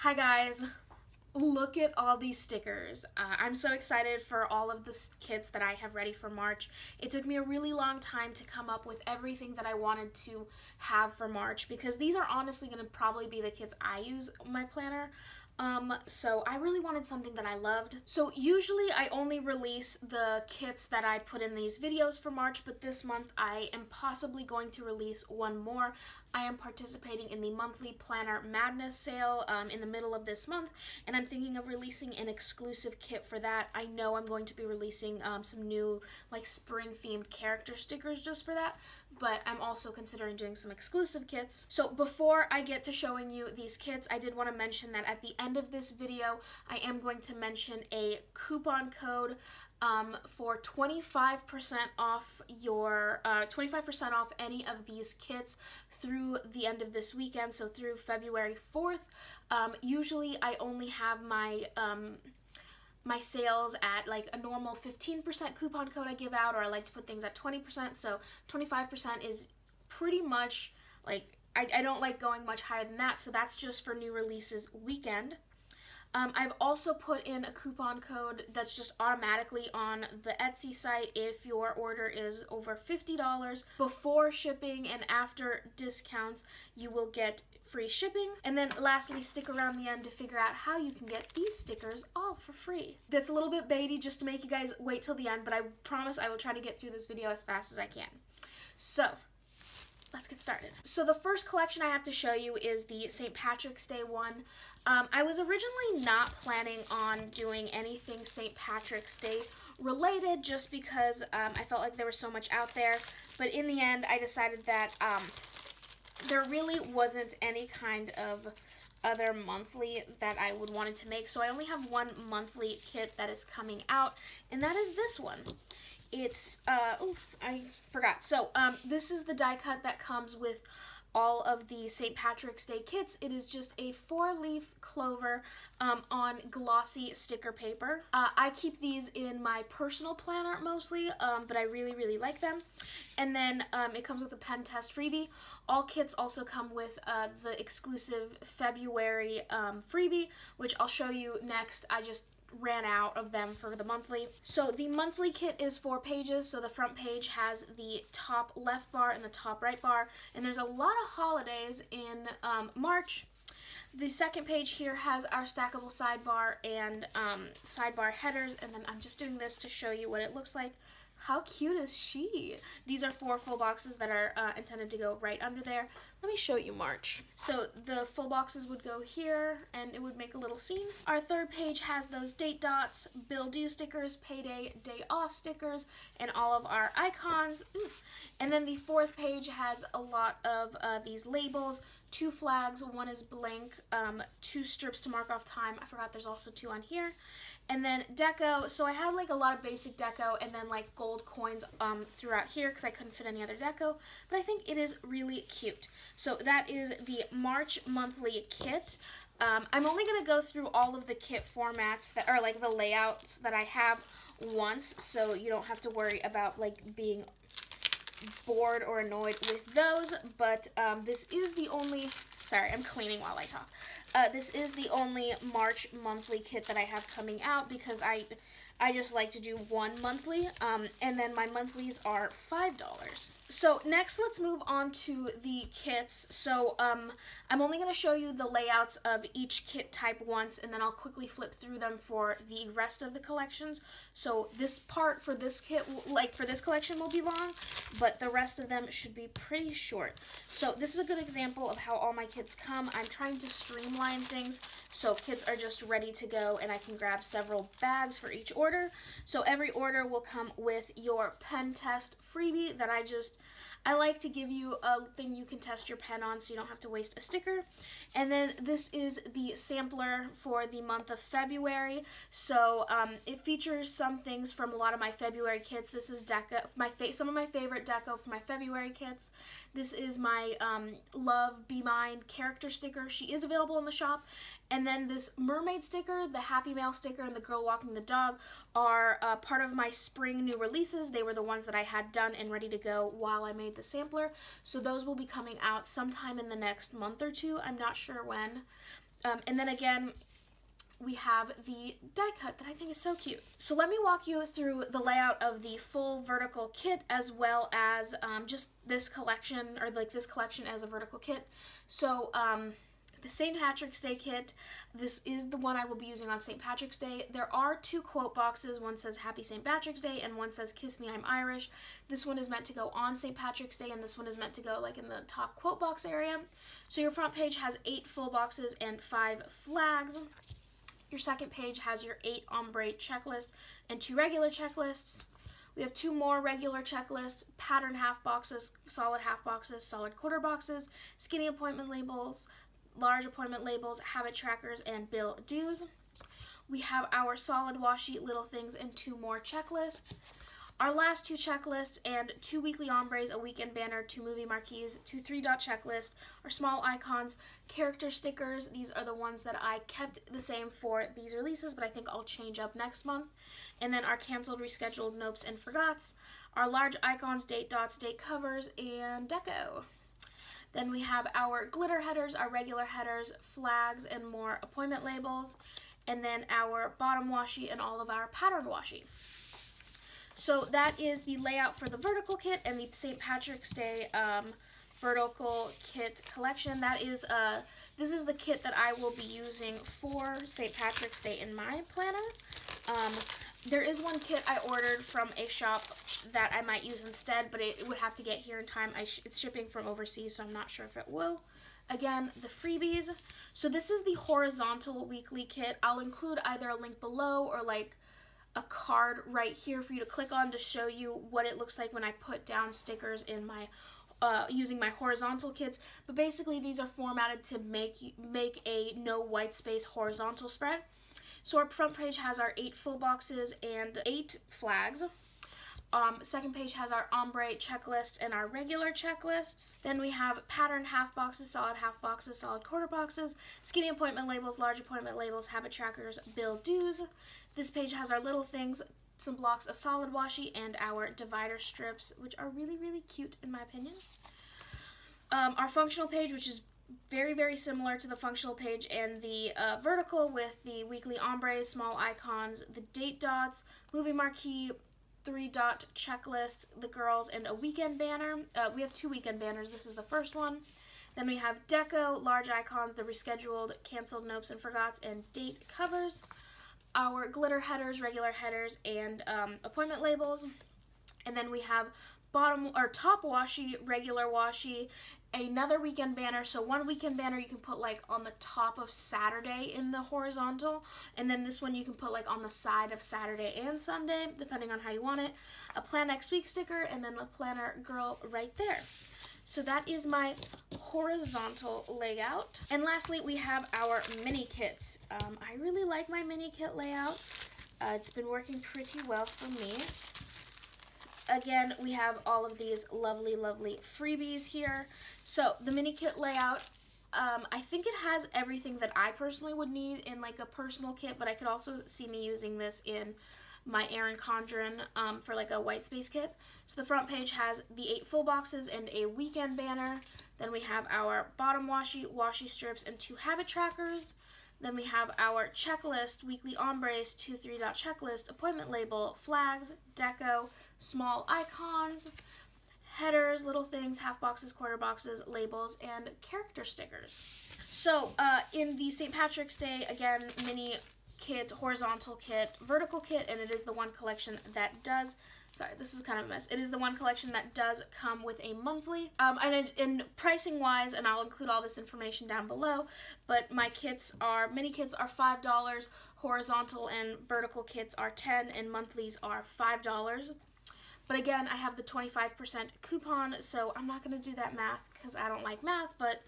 Hi guys, look at all these stickers. I'm so excited for all of the kits that I have ready for March. It took me a really long time to come up with everything that I wanted to have for March because these are honestly going to probably be the kits I use in my planner. So I really wanted something that I loved. So usually I only release the kits that I put in these videos for March, but this month I am possibly going to release one more. I am participating in the monthly planner madness sale in the middle of this month, and I'm thinking of releasing an exclusive kit for that. I know I'm going to be releasing some new like spring themed character stickers just for that, but I'm also considering doing some exclusive kits. So before I get to showing you these kits, I did want to mention that at the end of this video, I am going to mention a coupon code for 25% off your 25% off any of these kits through the end of this weekend, so through February 4th. Usually I only have my my sales at like a normal 15% coupon code I give out, or I like to put things at 20%, so 25% is pretty much like I don't like going much higher than that, so that's just for new releases weekend. I've also put in a coupon code that's just automatically on the Etsy site if your order is over $50. Before shipping and after discounts, you will get free shipping. And then lastly, stick around the end to figure out how you can get these stickers all for free. That's a little bit baity just to make you guys wait till the end, but I promise I will try to get through this video as fast as I can. So, let's get started. So the first collection I have to show you is the St. Patrick's Day one. I was originally not planning on doing anything St. Patrick's Day related just because I felt like there was so much out there. But in the end, I decided that there really wasn't any kind of other monthly that I would wanted to make. So I only have one monthly kit that is coming out, and that is this one. It's, oh, I forgot. So, this is the die cut that comes with all of the St. Patrick's Day kits. It is just a 4-leaf clover on glossy sticker paper. I keep these in my personal planner mostly, but I really, really like them. And then it comes with a pen test freebie. All kits also come with the exclusive February freebie, which I'll show you next. I just ran out of them for the monthly. So the monthly kit is 4 pages. So the front page has the top left bar and the top right bar, and there's a lot of holidays in March. The second page here has our stackable sidebar and sidebar headers, and then I'm just doing this to show you what it looks like. How cute is she? These are 4 full boxes that are intended to go right under there. Let me show you March. So the full boxes would go here, and it would make a little scene. Our third page has those date dots, bill due stickers, payday, day off stickers, and all of our icons. Oof. And then the fourth page has a lot of these labels, 2 flags, 1 is blank, 2 strips to mark off time. I forgot there's also 2 on here. And then deco, so I had like a lot of basic deco and then like gold coins throughout here because I couldn't fit any other deco, but I think it is really cute. So that is the March monthly kit. I'm only going to go through all of the kit formats that are like the layouts that I have once, so you don't have to worry about like being bored or annoyed with those, but this is the only, sorry, I'm cleaning while I talk. This is the only March monthly kit that I have coming out because I just like to do one monthly, and then my monthlies are $5. So next, let's move on to the kits. So I'm only going to show you the layouts of each kit type once, and then I'll quickly flip through them for the rest of the collections. So this part for this kit, like for this collection, will be long, but the rest of them should be pretty short. So this is a good example of how all my kits come. I'm trying to streamline things so kits are just ready to go, and I can grab several bags for each order. So every order will come with your pen test freebie that I like to give you a thing you can test your pen on so you don't have to waste a sticker. And then this is the sampler for the month of February. So it features some things from a lot of my February kits. This is deco, some of my favorite deco for my February kits. This is my Love Be Mine character sticker. She is available in the shop. And then this mermaid sticker, the Happy Mail sticker, and the Girl Walking the Dog are part of my spring new releases. They were the ones that I had done and ready to go while I made the sampler. So those will be coming out sometime in the next month or two. I'm not sure when. And then again, we have the die cut that I think is so cute. So let me walk you through the layout of the full vertical kit, as well as just this collection, or like this collection as a vertical kit. So the St. Patrick's Day kit, this is the one I will be using on St. Patrick's Day. There are 2 quote boxes. One says Happy St. Patrick's Day and one says Kiss Me, I'm Irish. This one is meant to go on St. Patrick's Day, and this one is meant to go like in the top quote box area. So your front page has 8 full boxes and 5 flags. Your second page has your 8 ombre checklist and 2 regular checklists. We have 2 more regular checklists, pattern half boxes, solid quarter boxes, skinny appointment labels, large appointment labels, habit trackers, and bill dues. We have our solid washi little things and 2 more checklists. Our last 2 checklists and 2 weekly ombres, a weekend banner, 2 movie marquees, 2 3-dot checklist, our small icons, character stickers. These are the ones that I kept the same for these releases, but I think I'll change up next month. And then our canceled, rescheduled, nopes, and forgots, our large icons, date dots, date covers, and deco. Then we have our glitter headers, our regular headers, flags, and more appointment labels, and then our bottom washi and all of our pattern washi. So that is the layout for the vertical kit and the St. Patrick's Day vertical kit collection. That is this is the kit that I will be using for St. Patrick's Day in my planner. There is one kit I ordered from a shop that I might use instead, but it would have to get here in time. It's shipping from overseas, so I'm not sure if it will. Again, the freebies. So this is the horizontal weekly kit. I'll include either a link below or like a card right here for you to click on to show you what it looks like when I put down stickers in my using my horizontal kits. But basically these are formatted to make a no white space horizontal spread. So our front page has our 8 full boxes and 8 flags. Second page has our ombre checklist and our regular checklists. Then we have pattern half boxes, solid quarter boxes, skinny appointment labels, large appointment labels, habit trackers, bill dues. This page has our little things, some blocks of solid washi, and our divider strips, which are really, really cute in my opinion. Our functional page, which is very, very similar to the functional page and the vertical, with the weekly ombres, small icons, the date dots, movie marquee, 3-dot checklist, the girls, and a weekend banner. We have 2 weekend banners. This is the first one. Then we have deco, large icons, the rescheduled, canceled, nopes, and forgots, and date covers. Our glitter headers, regular headers, and appointment labels. And then we have bottom or top washi, regular washi, another weekend banner. So one weekend banner you can put like on the top of Saturday in the horizontal, and then this one you can put like on the side of Saturday and Sunday, depending on how you want it. A plan next week sticker, and then the planner girl right there. So that is my horizontal layout. And lastly, we have our mini kit. I really like my mini kit layout. It's been working pretty well for me. Again, we have all of these lovely, lovely freebies here. So the mini kit layout, I think it has everything that I personally would need in like a personal kit, but I could also see me using this in my Erin Condren for like a white space kit. So the front page has the 8 full boxes and a weekend banner. Then we have our bottom washi, washi strips, and 2 habit trackers. Then we have our checklist, weekly ombres, 2 3-dot checklist, appointment label, flags, deco, small icons, headers, little things, half boxes, quarter boxes, labels, and character stickers. So in the St. Patrick's Day, again, mini kit, horizontal kit, vertical kit, and it is the one collection that does, sorry, this is kind of a mess. It is the one collection that does come with a monthly, and in pricing wise, and I'll include all this information down below, but my mini kits are $5, horizontal and vertical kits are $10, and monthlies are $5. But again, I have the 25% coupon, so I'm not going to do that math because I don't like math, but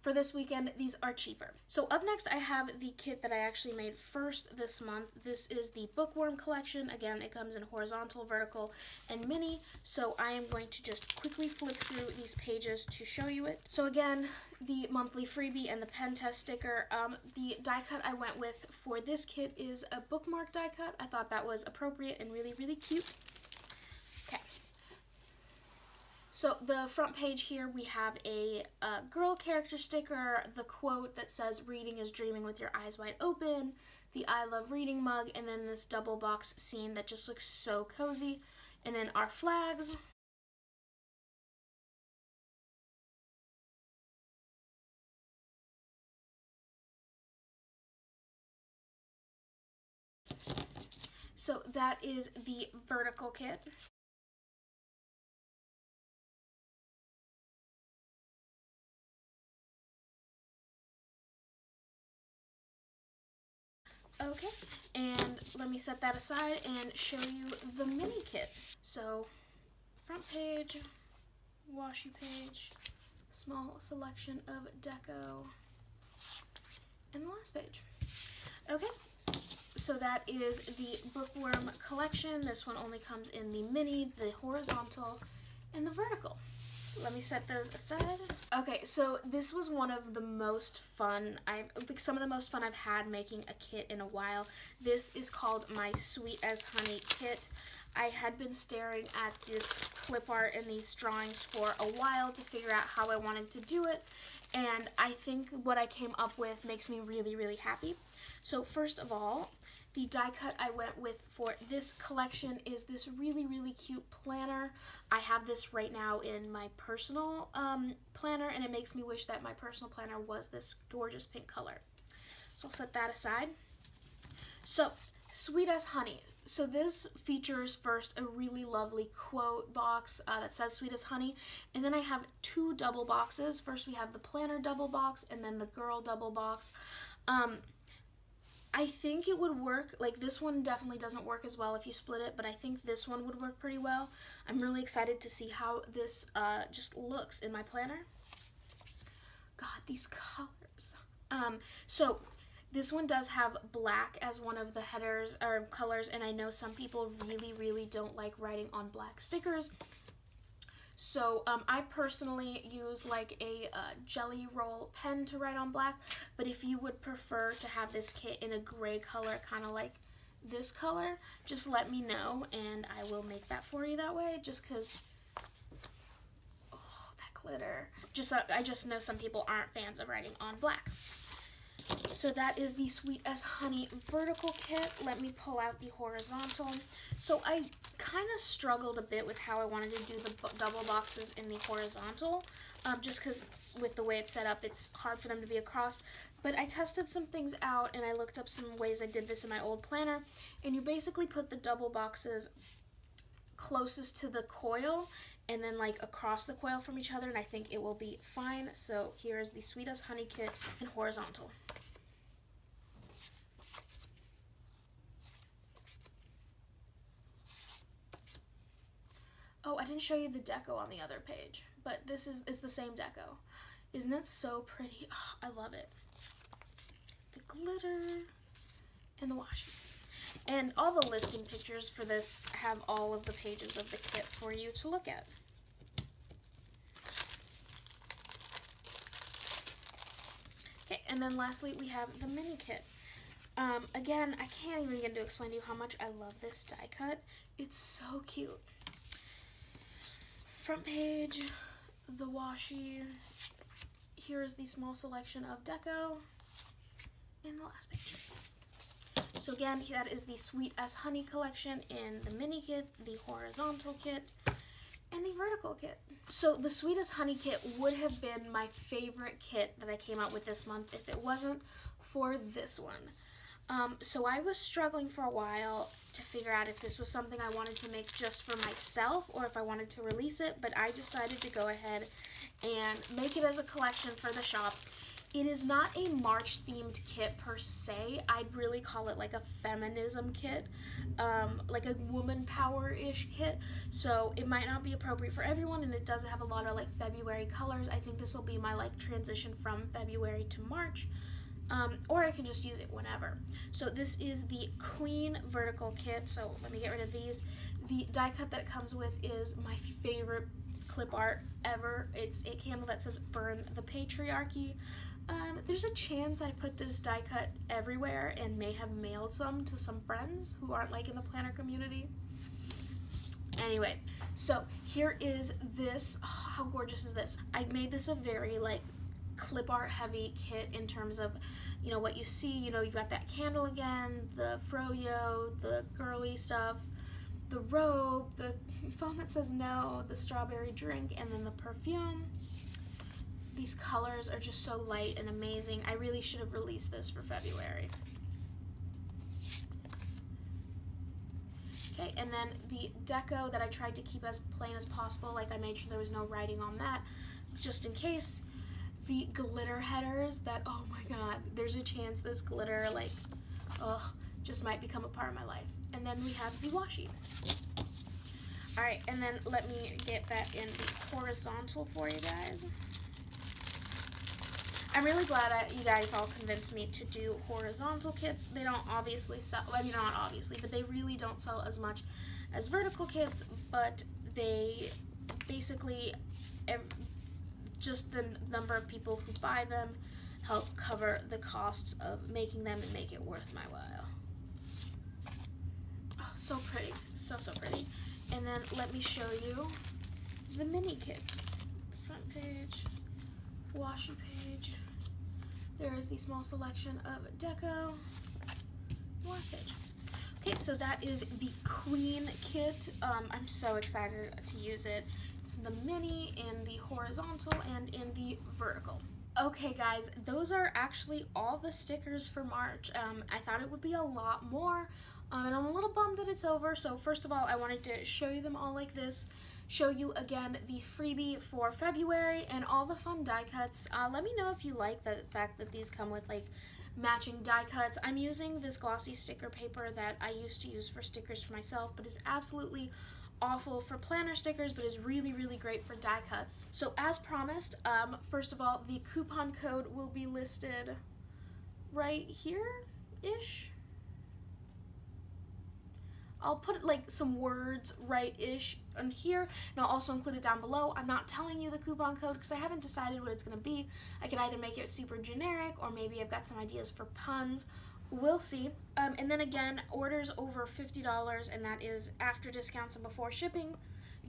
for this weekend, these are cheaper. So up next, I have the kit that I actually made first this month. This is the Bookworm collection. Again, it comes in horizontal, vertical, and mini. So I am going to just quickly flip through these pages to show you it. So again, the monthly freebie and the pen test sticker. The die cut I went with for this kit is a bookmark die cut. I thought that was appropriate and really, really cute. Okay. So the front page here, we have a girl character sticker, the quote that says, "Reading is dreaming with your eyes wide open," the "I love reading" mug, and then this double box scene that just looks so cozy. And then our flags. So that is the vertical kit. Okay, and let me set that aside and show you the mini kit. So front page, washi page, small selection of deco, and the last page. Okay, so that is the Bookworm collection. This one only comes in the mini, the horizontal, and the vertical. Let me set those aside. Okay, so this was one of the most fun, some of the most fun I've had making a kit in a while. This is called my Sweet as Honey kit. I had been staring at this clip art and these drawings for a while to figure out how I wanted to do it, and I think what I came up with makes me really, really happy. So first of all, the die cut I went with for this collection is this really, really cute planner. I have this right now in my personal planner, and it makes me wish that my personal planner was this gorgeous pink color. So I'll set that aside. So, Sweet as Honey. So this features first a really lovely quote box that says "Sweet as Honey," and then I have two double boxes. First we have the planner double box, and then the girl double box. I think it would work, like this one definitely doesn't work as well if you split it, but I think this one would work pretty well. I'm really excited to see how this just looks in my planner. God, these colors. So this one does have black as one of the headers or colors, and I know some people really, really don't like writing on black stickers. So I personally use like a jelly roll pen to write on black, but if you would prefer to have this kit in a gray color, kind of like this color, just let me know and I will make that for you that way, just because, oh, that glitter. I just know some people aren't fans of writing on black. So that is the Sweet as Honey vertical kit. Let me pull out the horizontal. So I kind of struggled a bit with how I wanted to do the double boxes in the horizontal, just because with the way it's set up, it's hard for them to be across. But I tested some things out, and I looked up some ways I did this in my old planner, and you basically put the double boxes closest to the coil and then like across the coil from each other, and I think it will be fine. So here is the Sweet as Honey kit in horizontal. Oh, I didn't show you the deco on the other page, but this is the same deco. Isn't it so pretty? Oh, I love it. The glitter and the washi. And all the listing pictures for this have all of the pages of the kit for you to look at. Okay, and then lastly we have the mini kit. Again, I can't even begin to explain to you how much I love this die cut. It's so cute. Front page, the washi. Here is the small selection of deco. And the last page. So again, that is the Sweet as Honey collection in the mini kit, the horizontal kit, and the vertical kit. So the Sweet as Honey kit would have been my favorite kit that I came out with this month if it wasn't for this one. So I was struggling for a while to figure out if this was something I wanted to make just for myself or if I wanted to release it, but I decided to go ahead and make it as a collection for the shop. It is not a March themed kit per se. I'd really call it like a feminism kit, like a woman power-ish kit. So it might not be appropriate for everyone, and it does have a lot of like February colors. I think this will be my like transition from February to March. Or I can just use it whenever. So this is the Queen vertical kit. So let me get rid of these. The die cut that it comes with is my favorite clip art ever. It's a candle that says "Burn the Patriarchy." There's a chance I put this die cut everywhere and may have mailed some to some friends who aren't like in the planner community. Anyway, so here is this. Oh, how gorgeous is this? I made this a very like clip art heavy kit in terms of, you know, what you see. You know, you've got that candle again, the froyo, the girly stuff, the robe, the phone that says no, the strawberry drink, and then the perfume. These colors are just so light and amazing. I really should have released this for February. Okay, and then the deco that I tried to keep as plain as possible, like I made sure there was no writing on that, just in case. The glitter headers that, oh my god, there's a chance this glitter, like, just might become a part of my life. And then we have the washi. Alright, and then let me get that in the horizontal for you guys. I'm really glad you guys all convinced me to do horizontal kits. They don't obviously sell, I mean not obviously, but they really don't sell as much as vertical kits, but they basically, just the number of people who buy them help cover the costs of making them and make it worth my while. Oh, so pretty, so pretty. And then let me show you the mini kit. The front page, washi page. There is the small selection of deco. Last page. Okay, so that is the Queen kit. I'm so excited to use it. It's the mini, in the horizontal, and in the vertical. Okay guys, those are actually all the stickers for March. I thought it would be a lot more, and I'm a little bummed that it's over. So first of all, I wanted to show you them all like this. Show you again the freebie for February and all the fun die cuts. Let me know if you like the fact that these come with like matching die cuts. I'm using this glossy sticker paper that I used to use for stickers for myself, but is absolutely awful for planner stickers, but is really great for die cuts. So as promised, first of all, the coupon code will be listed right here-ish. I'll put like some words right-ish on here, and I'll also include it down below. I'm not telling you the coupon code because I haven't decided what it's going to be. I could either make it super generic, or maybe I've got some ideas for puns. We'll see. And then again, orders over $50, and that is after discounts and before shipping,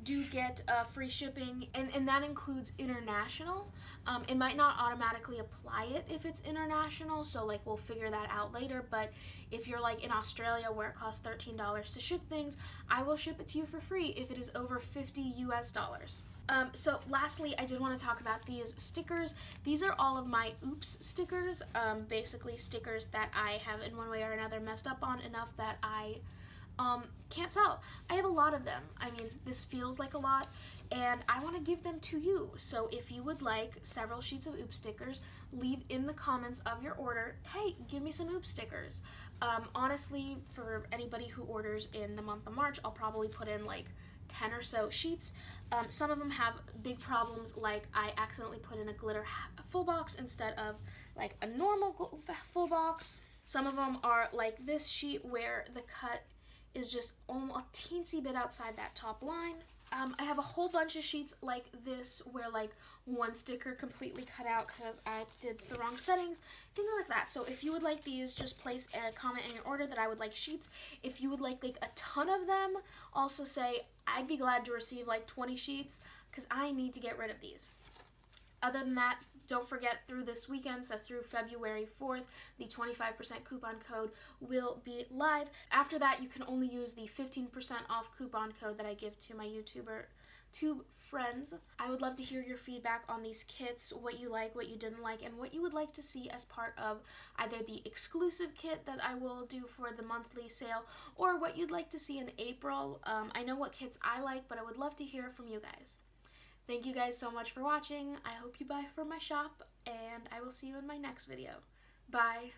do get free shipping, and that includes international. It might not automatically apply it if it's international, so like we'll figure that out later, but if you're like in Australia where it costs $13 to ship things, I will ship it to you for free if it is over $50 US. So lastly, I did want to talk about these stickers. These are all of my oops stickers, basically stickers that I have in one way or another messed up on enough that I can't sell. I have a lot of them. I mean, this feels like a lot, and I want to give them to you. So if you would like several sheets of oops stickers, leave in the comments of your order, hey, give me some oops stickers. Honestly, for anybody who orders in the month of March, I'll probably put in like 10 or so sheets. Some of them have big problems, like I accidentally put in a glitter full box instead of like a normal full box. Some of them are like this sheet where the cut is just almost a teensy bit outside that top line. I have a whole bunch of sheets like this where like one sticker completely cut out because I did the wrong settings, things like that. So if you would like these, just place a comment in your order that I would like sheets. If you would like a ton of them, also say I'd be glad to receive like 20 sheets because I need to get rid of these. Other than that, don't forget through this weekend, so through February 4th, the 25% coupon code will be live. After that, you can only use the 15% off coupon code that I give to my Tube friends. I would love to hear your feedback on these kits, what you like, what you didn't like, and what you would like to see as part of either the exclusive kit that I will do for the monthly sale, or what you'd like to see in April. I know what kits I like, but I would love to hear from you guys. Thank you guys so much for watching. I hope you buy from my shop, and I will see you in my next video. Bye.